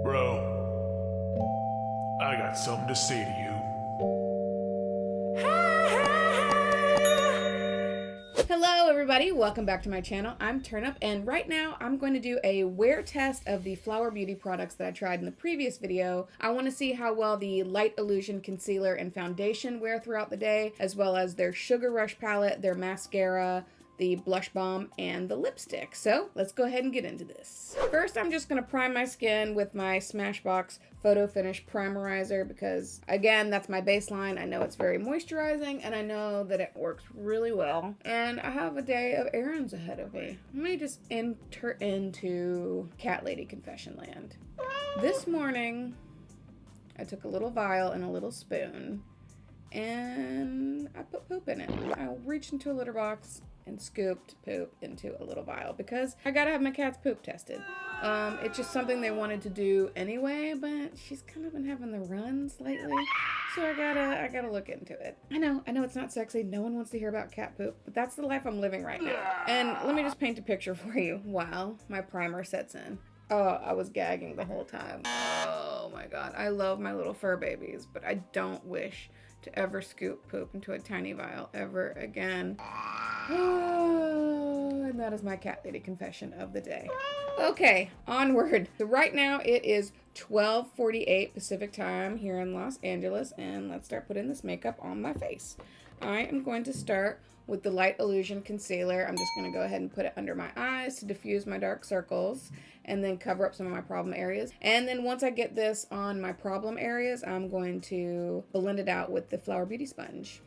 Bro, I got something to say to you. Hello everybody, welcome back to my channel. I'm Turnip, and right now I'm going to do a wear test of the Flower Beauty products that I tried in the previous video. I want to see how well the Light Illusion Concealer and Foundation wear throughout the day, as well as their Sugar Rush palette, their mascara, the blush balm, and the lipstick. So let's go ahead and get into this. First, I'm just gonna prime my skin with my Smashbox Photo Finish Primerizer because, again, that's my baseline. I know it's very moisturizing, and I know that it works really well. And I have a day of errands ahead of me. Let me just enter into Cat Lady Confession land. This morning, I took a little vial and a little spoon, and I put poop in it. I reached into a litter box and scooped poop into a little vial because I gotta have my cat's poop tested. It's just something they wanted to do anyway, but she's kind of been having the runs lately, so I gotta look into it. I know it's not sexy. No one wants to hear about cat poop, but that's the life I'm living right now. And let me just paint a picture for you while my primer sets in. Oh, I was gagging the whole time. Oh my god, I love my little fur babies, but I don't wish to ever scoop poop into a tiny vial ever again. Oh, and that is my cat lady confession of the day. Okay, onward. So right now it is 12:48 Pacific time here in Los Angeles, and let's start putting this makeup on my face. I am going to start with the Light Illusion Concealer. I'm just going to go ahead and put it under my eyes to diffuse my dark circles and then cover up some of my problem areas. And then once I get this on my problem areas, I'm going to blend it out with the Flower Beauty sponge.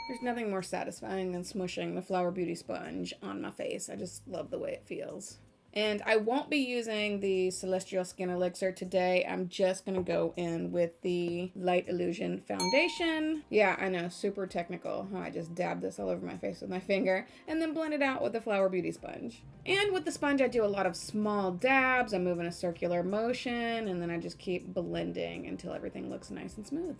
There's nothing more satisfying than smushing the Flower Beauty sponge on my face. I just love the way it feels. And I won't be using the Celestial Skin Elixir today. I'm just going to go in with the Light Illusion Foundation. Yeah, I know, super technical. I just dab this all over my face with my finger and then blend it out with the Flower Beauty sponge. And with the sponge, I do a lot of small dabs. I move in a circular motion, and then I just keep blending until everything looks nice and smooth.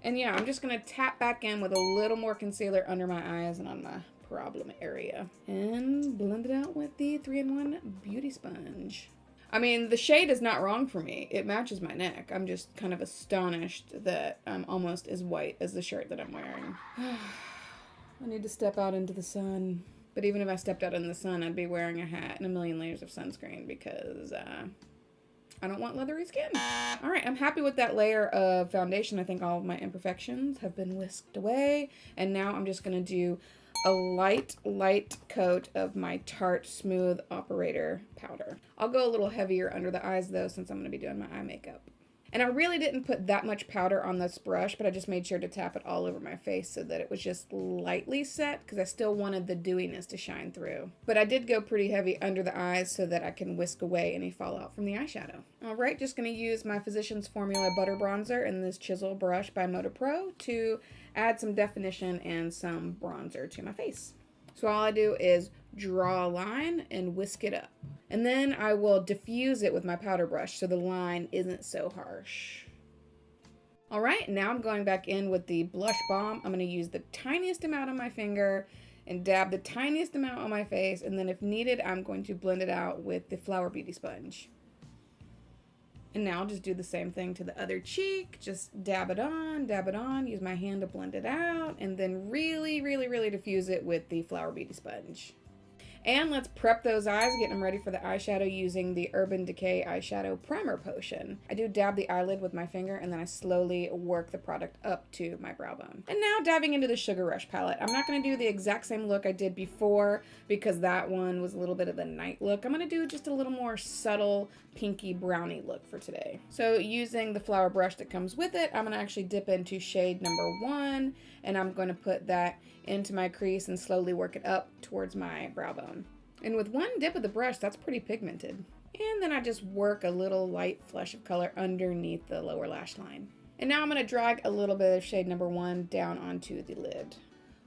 And yeah, I'm just going to tap back in with a little more concealer under my eyes and on my problem area and blend it out with the 3-in-1 beauty sponge. I mean, the shade is not wrong for me. It matches my neck. I'm just kind of astonished that I'm almost as white as the shirt that I'm wearing. I need to step out into the sun. But even if I stepped out in the sun, I'd be wearing a hat and a million layers of sunscreen because I don't want leathery skin. All right, I'm happy with that layer of foundation. I think all of my imperfections have been whisked away. And now I'm just gonna do a light coat of my Tarte Smooth Operator powder. I'll go a little heavier under the eyes though, since I'm gonna be doing my eye makeup. And I really didn't put that much powder on this brush, but I just made sure to tap it all over my face so that it was just lightly set because I still wanted the dewiness to shine through. But I did go pretty heavy under the eyes so that I can whisk away any fallout from the eyeshadow. All right, just gonna use my Physicians Formula Butter Bronzer in this chisel brush by Moda Pro to add some definition and some bronzer to my face. So all I do is draw a line and whisk it up. And then I will diffuse it with my powder brush so the line isn't so harsh. All right, now I'm going back in with the blush balm. I'm gonna use the tiniest amount on my finger and dab the tiniest amount on my face. And then if needed, I'm going to blend it out with the Flower Beauty sponge. And now I'll just do the same thing to the other cheek. Just dab it on, use my hand to blend it out, and then really diffuse it with the Flower Beauty sponge. And let's prep those eyes, get them ready for the eyeshadow using the Urban Decay Eyeshadow Primer Potion. I do dab the eyelid with my finger, and then I slowly work the product up to my brow bone. And now diving into the Sugar Rush palette. I'm not going to do the exact same look I did before because that one was a little bit of the night look. I'm going to do just a little more subtle pinky brownie look for today. So using the flower brush that comes with it, I'm going to actually dip into shade number 1, and I'm going to put that into my crease and slowly work it up towards my brow bone. And with one dip of the brush, that's pretty pigmented. And then I just work a little light flush of color underneath the lower lash line. And now I'm going to drag a little bit of shade number 1 down onto the lid.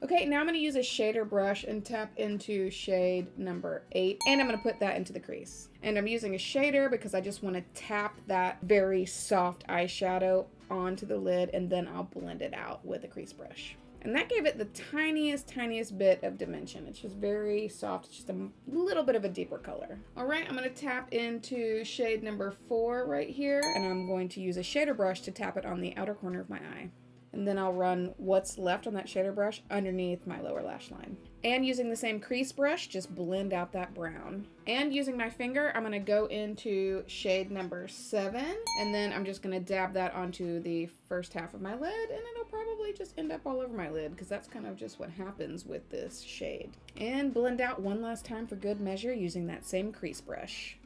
Okay, now I'm going to use a shader brush and tap into shade number 8, and I'm going to put that into the crease. And I'm using a shader because I just want to tap that very soft eyeshadow onto the lid, and then I'll blend it out with a crease brush. And that gave it the tiniest bit of dimension. It's just very soft. It's just a little bit of a deeper color. All right, I'm gonna tap into shade number 4 right here, and I'm going to use a shader brush to tap it on the outer corner of my eye. And then I'll run what's left on that shader brush underneath my lower lash line. And using the same crease brush, just blend out that brown. And using my finger, I'm gonna go into shade number 7, and then I'm just gonna dab that onto the first half of my lid, and it'll probably just end up all over my lid, because that's kind of just what happens with this shade. And blend out one last time for good measure using that same crease brush.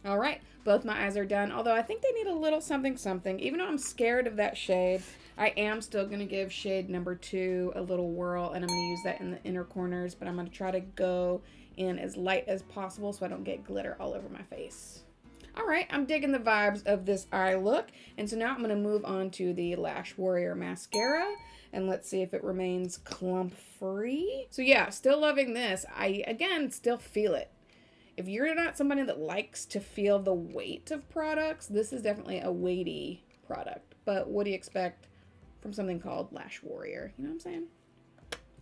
All right, both my eyes are done, although I think they need a little something. Even though I'm scared of that shade, I am still going to give shade number 2 a little whirl, and I'm going to use that in the inner corners, but I'm going to try to go in as light as possible so I don't get glitter all over my face. All right, I'm digging the vibes of this eye look, and so now I'm going to move on to the Lash Warrior mascara, and let's see if it remains clump free. So yeah, still loving this. I, again, still feel it. If you're not somebody that likes to feel the weight of products, this is definitely a weighty product. But what do you expect from something called Lash Warrior? You know what I'm saying?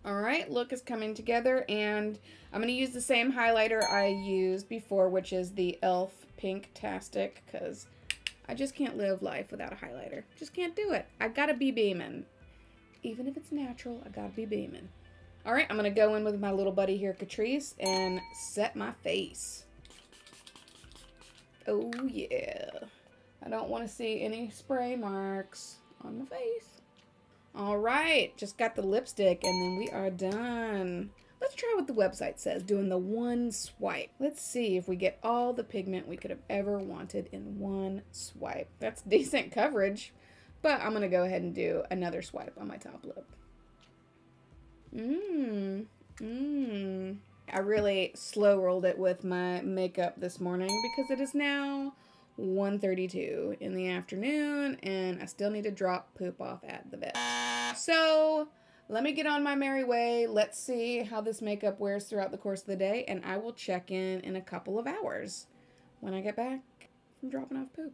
All right, look is coming together, and I'm going to use the same highlighter I used before, which is the e.l.f. Pinktastic, because I just can't live life without a highlighter. Just can't do it. I gotta be beaming. Even if it's natural, I gotta be beaming. All right, I'm gonna go in with my little buddy here, Catrice, and set my face. Oh yeah. I don't want to see any spray marks on my face. All right, just got the lipstick, and then we are done. Let's try what the website says, doing the one swipe. Let's see if we get all the pigment we could have ever wanted in one swipe. That's decent coverage, but I'm gonna go ahead and do another swipe on my top lip. I really slow rolled it with my makeup this morning because it is now 1:32 in the afternoon and I still need to drop poop off at the vet. So let me get on my merry way. Let's see how this makeup wears throughout the course of the day, and I will check in a couple of hours when I get back from dropping off poop.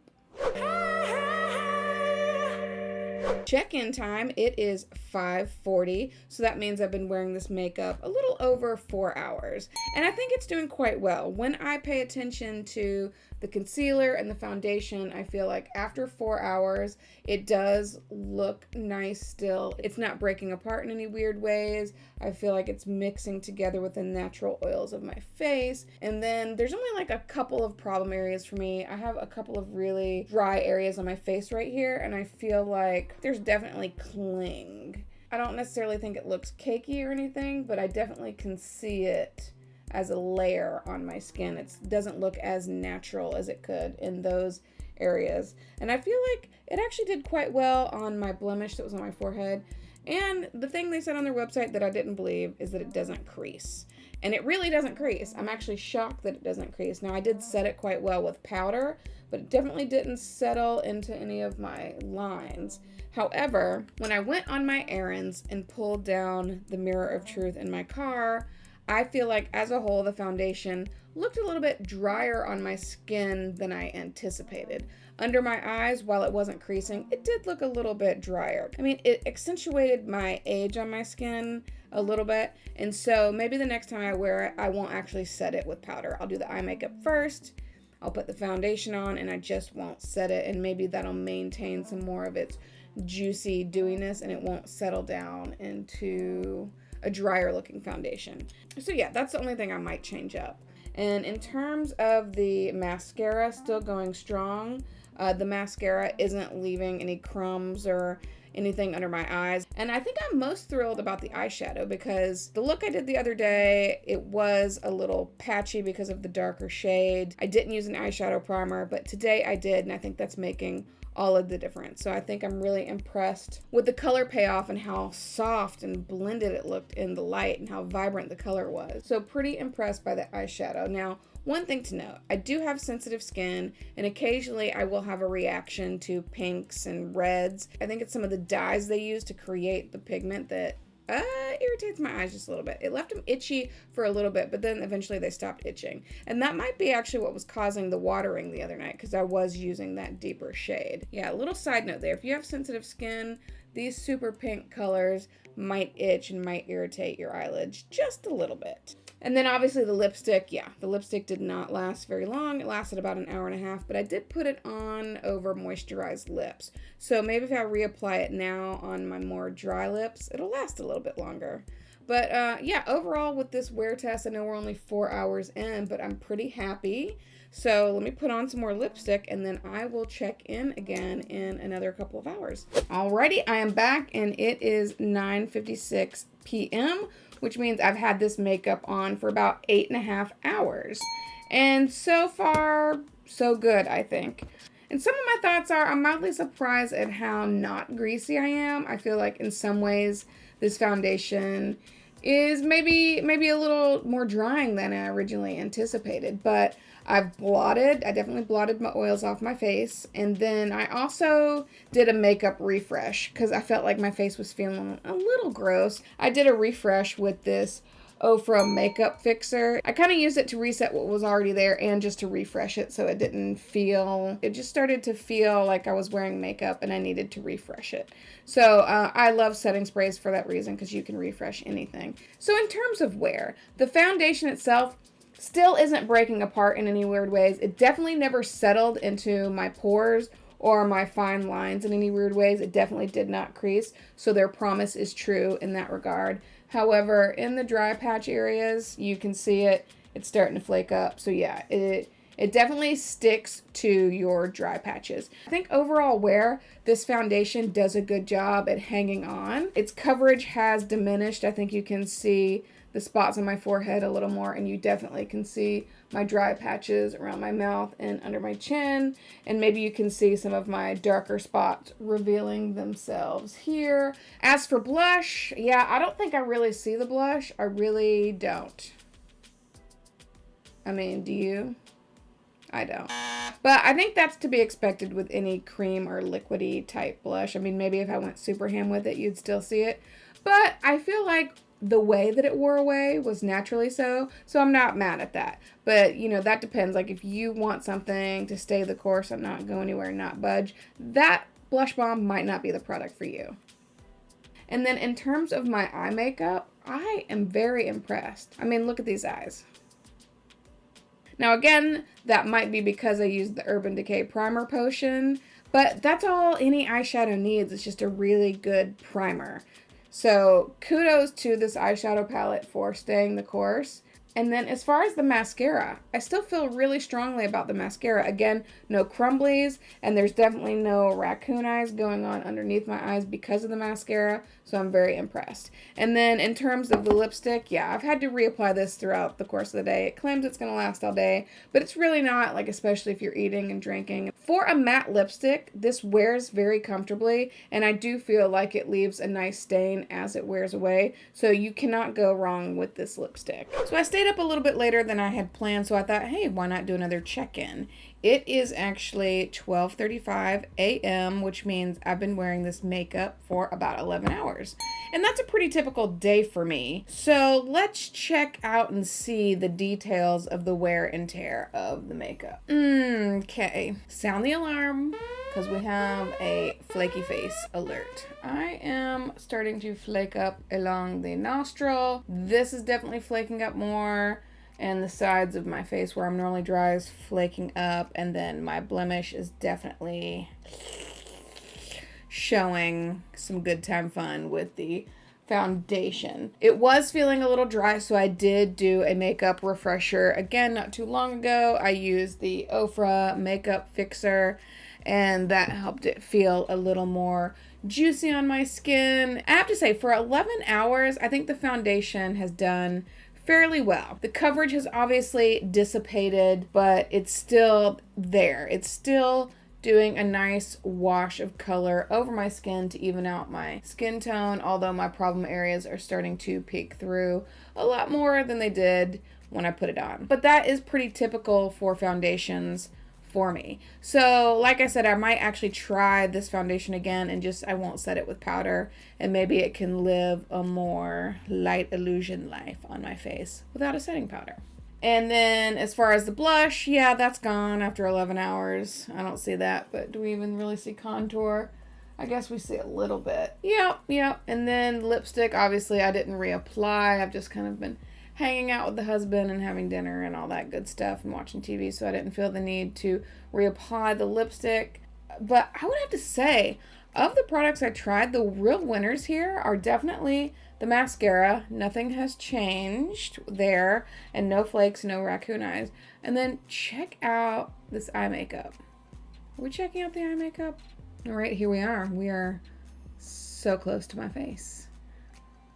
Check-in time, it is 5:40, so that means I've been wearing this makeup a little over 4 hours, and I think it's doing quite well. When I pay attention to the concealer and the foundation, I feel like after 4 hours, it does look nice still. It's not breaking apart in any weird ways. I feel like it's mixing together with the natural oils of my face, and then there's only like a couple of problem areas for me. I have a couple of really dry areas on my face right here, and I feel like there's definitely cling. I don't necessarily think it looks cakey or anything, but I definitely can see it as a layer on my skin. It doesn't look as natural as it could in those areas. And I feel like it actually did quite well on my blemish that was on my forehead. And the thing they said on their website that I didn't believe is that it doesn't crease. And it really doesn't crease. I'm actually shocked that it doesn't crease. Now I did set it quite well with powder, but it definitely didn't settle into any of my lines. However, when I went on my errands and pulled down the mirror of truth in my car, I feel like as a whole, the foundation looked a little bit drier on my skin than I anticipated. Under my eyes, while it wasn't creasing, it did look a little bit drier. I mean, it accentuated my age on my skin a little bit, and so maybe the next time I wear it, I won't actually set it with powder. I'll do the eye makeup first, I'll put the foundation on, and I just won't set it, and maybe that'll maintain some more of its juicy dewiness, and it won't settle down into a drier looking foundation. So yeah, that's the only thing I might change up. And in terms of the mascara, still going strong. The mascara isn't leaving any crumbs or anything under my eyes. And I think I'm most thrilled about the eyeshadow because the look I did the other day, it was a little patchy because of the darker shade. I didn't use an eyeshadow primer, but today I did, and I think that's making all of the difference. So I think I'm really impressed with the color payoff and how soft and blended it looked in the light and how vibrant the color was. So pretty impressed by the eyeshadow. Now, one thing to note, I do have sensitive skin, and occasionally I will have a reaction to pinks and reds. I think it's some of the dyes they use to create the pigment that irritates my eyes just a little bit. It left them itchy for a little bit, but then eventually they stopped itching. And that might be actually what was causing the watering the other night, because I was using that deeper shade. Yeah, a little side note there. If you have sensitive skin, these super pink colors might itch and might irritate your eyelids just a little bit. And then obviously the lipstick, yeah, the lipstick did not last very long. It lasted about an hour and a half, but I did put it on over moisturized lips. So maybe if I reapply it now on my more dry lips, it'll last a little bit longer. But yeah, overall with this wear test, I know we're only 4 hours in, but I'm pretty happy. So let me put on some more lipstick and then I will check in again in another couple of hours. Alrighty, I am back and it is 9:56 p.m., which means I've had this makeup on for about 8.5 hours. And so far, so good, I think. And some of my thoughts are, I'm mildly surprised at how not greasy I am. I feel like in some ways this foundation is maybe a little more drying than I originally anticipated, but I definitely blotted my oils off my face, and then I also did a makeup refresh because I felt like my face was feeling a little gross. I did a refresh with this Ofra makeup fixer. I kind of used it to reset what was already there and just to refresh it so it just started to feel like I was wearing makeup and I needed to refresh it. So I love setting sprays for that reason because you can refresh anything. So in terms of wear, the foundation itself still isn't breaking apart in any weird ways. It definitely never settled into my pores or my fine lines in any weird ways. It definitely did not crease, so their promise is true in that regard. However, in the dry patch areas, you can see it's starting to flake up. So yeah, it definitely sticks to your dry patches. I think overall wear, this foundation does a good job at hanging on. Its coverage has diminished. I think you can see the spots on my forehead a little more, and you definitely can see my dry patches around my mouth and under my chin, and maybe you can see some of my darker spots revealing themselves here. As for blush, yeah, I don't think I really see the blush. I really don't. I mean, do you? I don't. But I think that's to be expected with any cream or liquidy type blush. I mean, maybe if I went super ham with it, you'd still see it. But I feel like the way that it wore away was naturally so I'm not mad at that. But, you know, that depends. Like, if you want something to stay the course and not go anywhere and not budge, that blush balm might not be the product for you. And then in terms of my eye makeup, I am very impressed. I mean, look at these eyes. Now, again, that might be because I used the Urban Decay Primer Potion, but that's all any eyeshadow needs. It's just a really good primer. So kudos to this eyeshadow palette for staying the course. And then as far as the mascara, I still feel really strongly about the mascara. Again, no crumblies, and there's definitely no raccoon eyes going on underneath my eyes because of the mascara, so I'm very impressed. And then in terms of the lipstick, yeah, I've had to reapply this throughout the course of the day. It claims it's going to last all day, but it's really not, like, especially if you're eating and drinking. For a matte lipstick, this wears very comfortably, and I do feel like it leaves a nice stain as it wears away, so you cannot go wrong with this lipstick. So I stayed up a little bit later than I had planned, so I thought, hey, why not do another check-in? It is actually 12:35 a.m., which means I've been wearing this makeup for about 11 hours. And that's a pretty typical day for me. So let's check out and see the details of the wear and tear of the makeup. Okay, sound the alarm, because we have a flaky face alert. I am starting to flake up along the nostril. This is definitely flaking up more. And the sides of my face where I'm normally dry is flaking up. And then my blemish is definitely showing some good time fun with the foundation. It was feeling a little dry, so I did do a makeup refresher. Again, not too long ago, I used the Ofra makeup fixer, and that helped it feel a little more juicy on my skin. I have to say, for 11 hours, I think the foundation has done fairly well. The coverage has obviously dissipated, but it's still there. It's still doing a nice wash of color over my skin to even out my skin tone, although my problem areas are starting to peek through a lot more than they did when I put it on. But that is pretty typical for foundations for me. So like I said, I might actually try this foundation again and just, I won't set it with powder, and maybe it can live a more light illusion life on my face without a setting powder. And then as far as the blush, yeah, that's gone after 11 hours. I don't see that, but do we even really see contour? I guess we see a little bit. Yep. And then lipstick, obviously I didn't reapply. I've just kind of been hanging out with the husband and having dinner and all that good stuff and watching TV, so I didn't feel the need to reapply the lipstick. But I would have to say, of the products I tried, the real winners here are definitely the mascara. Nothing has changed there, and no flakes, no raccoon eyes. And then check out this eye makeup. Are we checking out the eye makeup? All right, here we are. We are so close to my face.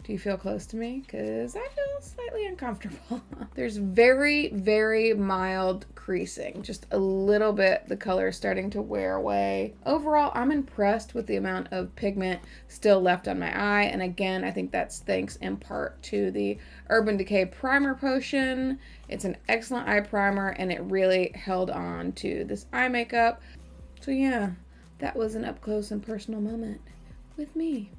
Do you feel close to me? Because I feel slightly uncomfortable. There's very, very mild creasing. Just a little bit. The color is starting to wear away. Overall, I'm impressed with the amount of pigment still left on my eye. And again, I think that's thanks in part to the Urban Decay Primer Potion. It's an excellent eye primer, and it really held on to this eye makeup. So yeah, that was an up close and personal moment with me.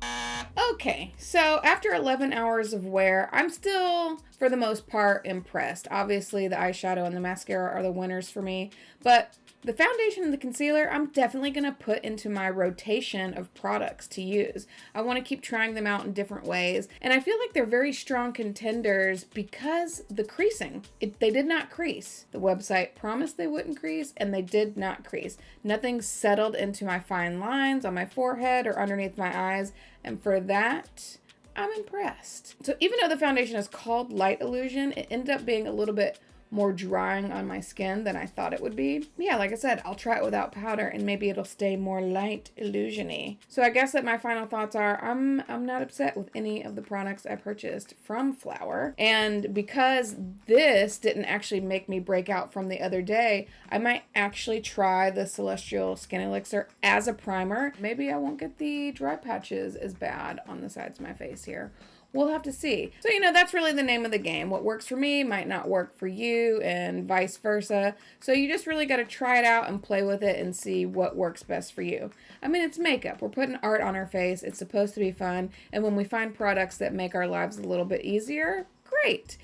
Okay, so after 11 hours of wear, I'm still, for the most part, impressed. Obviously, the eyeshadow and the mascara are the winners for me, but the foundation and the concealer, I'm definitely going to put into my rotation of products to use. I want to keep trying them out in different ways, and I feel like they're very strong contenders because the creasing, they did not crease. The website promised they wouldn't crease, and they did not crease. Nothing settled into my fine lines on my forehead or underneath my eyes, and for that, I'm impressed. So even though the foundation is called Light Illusion, it ended up being a little bit more drying on my skin than I thought it would be. Yeah, like I said, I'll try it without powder and maybe it'll stay more light illusion-y. So I guess that my final thoughts are I'm not upset with any of the products I purchased from Flower. And because this didn't actually make me break out from the other day, I might actually try the Celestial Skin Elixir as a primer. Maybe I won't get the dry patches as bad on the sides of my face here. We'll have to see. So, that's really the name of the game. What works for me might not work for you and vice versa. So you just really got to try it out and play with it and see what works best for you. I mean, it's makeup. We're putting art on our face. It's supposed to be fun. And when we find products that make our lives a little bit easier, great.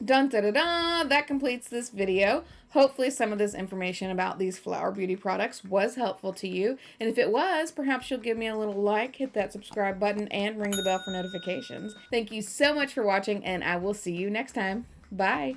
Dun da da da, that completes this video. Hopefully some of this information about these Flower Beauty products was helpful to you. And if it was, perhaps you'll give me a little like, hit that subscribe button, and ring the bell for notifications. Thank you so much for watching, and I will see you next time. Bye.